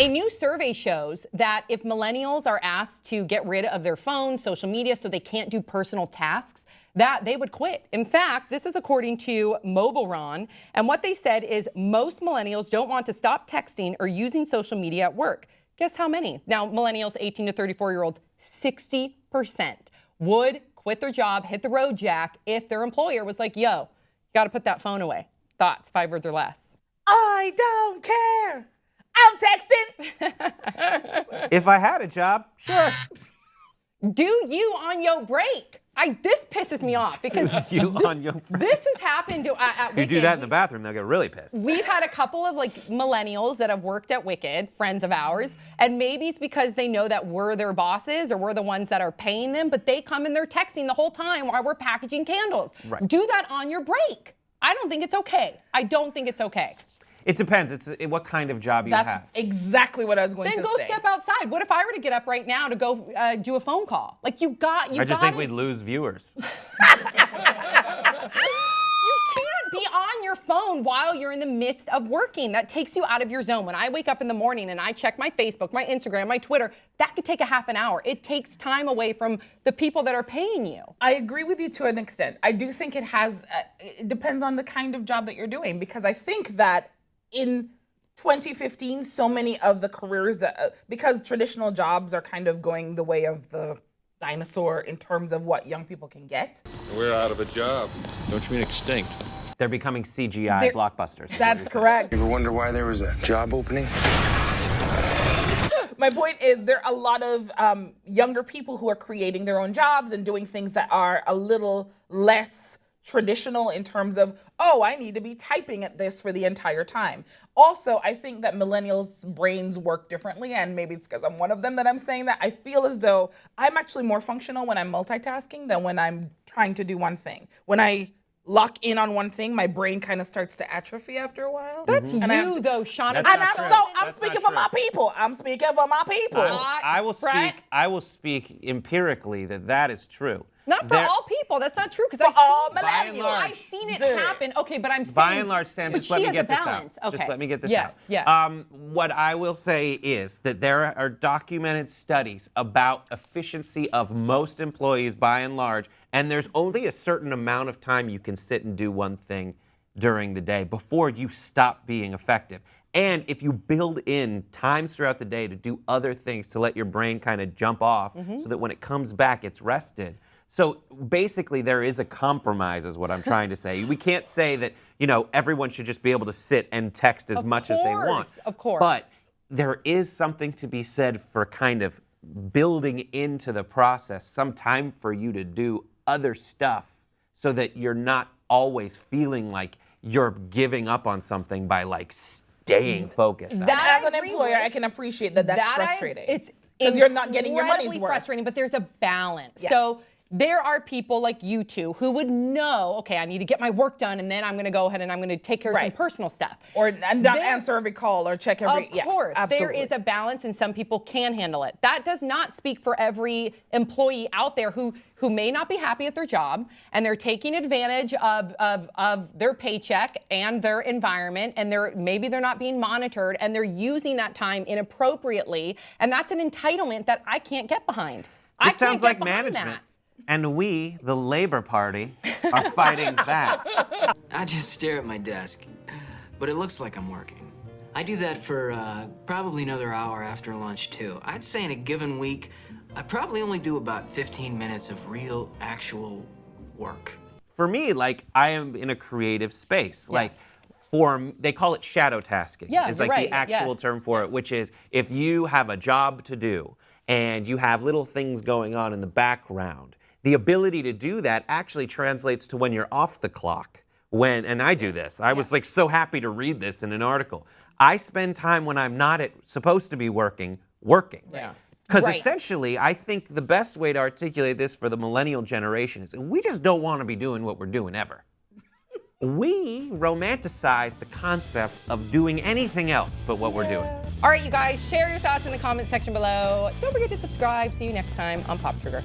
A new survey shows that if millennials are asked to get rid of their phones, social media, so they can't do personal tasks, that they would quit. In fact, this is according to Mobile Ron, and what they said is most millennials don't want to stop texting or using social media at work. Guess how many? Now, millennials, 18 to 34-year-olds, 60% would quit their job, hit the road jack, if their employer was like, yo, you got to put that phone away. Thoughts, 5 words or less. I don't care. I'm texting. If I had a job, sure. Do you on your break? This pisses me off because You on your break. this has happened at If you do that in the bathroom, they'll get really pissed. We've had a couple of like millennials that have worked at Wicked, friends of ours, and maybe it's because they know that we're their bosses or we're the ones that are paying them, but they come and they're texting the whole time while we're packaging candles. Right. Do that on your break. I don't think it's okay. I don't think it's okay. It depends. It's what kind of job you have. That's exactly what I was going to say. Then go step outside. What if I were to get up right now to go do a phone call? Like I just think we'd lose viewers. You can't be on your phone while you're in the midst of working. That takes you out of your zone. When I wake up in the morning and I check my Facebook, my Instagram, my Twitter, that could take a half an hour. It takes time away from the people that are paying you. I agree with you to an extent. I do think it depends on the kind of job that you're doing, because I think that in 2015, so many of the careers that, because traditional jobs are kind of going the way of the dinosaur in terms of what young people can get. We're out of a job. Don't you mean extinct? They're becoming CGI blockbusters. That's correct. You ever wonder why there was a job opening? My point is there are a lot of younger people who are creating their own jobs and doing things that are a little less traditional in terms of, I need to be typing at this for the entire time. Also, I think that millennials' brains work differently, and maybe it's because I'm one of them that I'm saying that. I feel as though I'm actually more functional when I'm multitasking than when I'm trying to do one thing. When I lock in on one thing, my brain kind of starts to atrophy after a while. That's though, Shanna. I'm speaking for my people. I'm speaking for my people. I will speak empirically that is true. Not for all people. That's not true. Because all millennials. I've seen it happen. Okay, but I'm saying. By and large, Sam, just let me get this out. Okay. Just let me get this out. Yes. What I will say is that there are documented studies about efficiency of most employees by and large, and there's only a certain amount of time you can sit and do one thing during the day before you stop being effective. And if you build in times throughout the day to do other things to let your brain kind of jump off so that when it comes back, it's rested. So basically, there is a compromise, is what I'm trying to say. We can't say that, everyone should just be able to sit and text as much as they want. Of course. But there is something to be said for kind of building into the process some time for you to do other stuff so that you're not always feeling like you're giving up on something by staying focused. As an employer, I can appreciate that's frustrating. It's because you're not getting your money's worth. Frustrating, but there's a balance. Yeah. So there are people like you two who would know, okay, I need to get my work done, and then I'm going to go ahead and I'm going to take care of some personal stuff. And not answer every call or check every... Of course. Absolutely. There is a balance, and some people can handle it. That does not speak for every employee out there who may not be happy at their job, and they're taking advantage of their paycheck and their environment, and maybe they're not being monitored, and they're using that time inappropriately, and that's an entitlement that I can't get behind. This sounds like management. And we, the Labor Party, are fighting back. I just stare at my desk, but it looks like I'm working. I do that for probably another hour after lunch, too. I'd say in a given week, I probably only do about 15 minutes of real, actual work. For me, I am in a creative space. Yes. They call it shadow tasking. Yeah, it's you're right. the actual term for it, which is if you have a job to do and you have little things going on in the background, the ability to do that actually translates to when you're off the clock. And I do this. I was so happy to read this in an article. I spend time when I'm not supposed to be working. Yeah. Because essentially, I think the best way to articulate this for the millennial generation is we just don't want to be doing what we're doing ever. We romanticize the concept of doing anything else but what we're doing. All right, you guys, share your thoughts in the comment section below. Don't forget to subscribe. See you next time on Pop Trigger.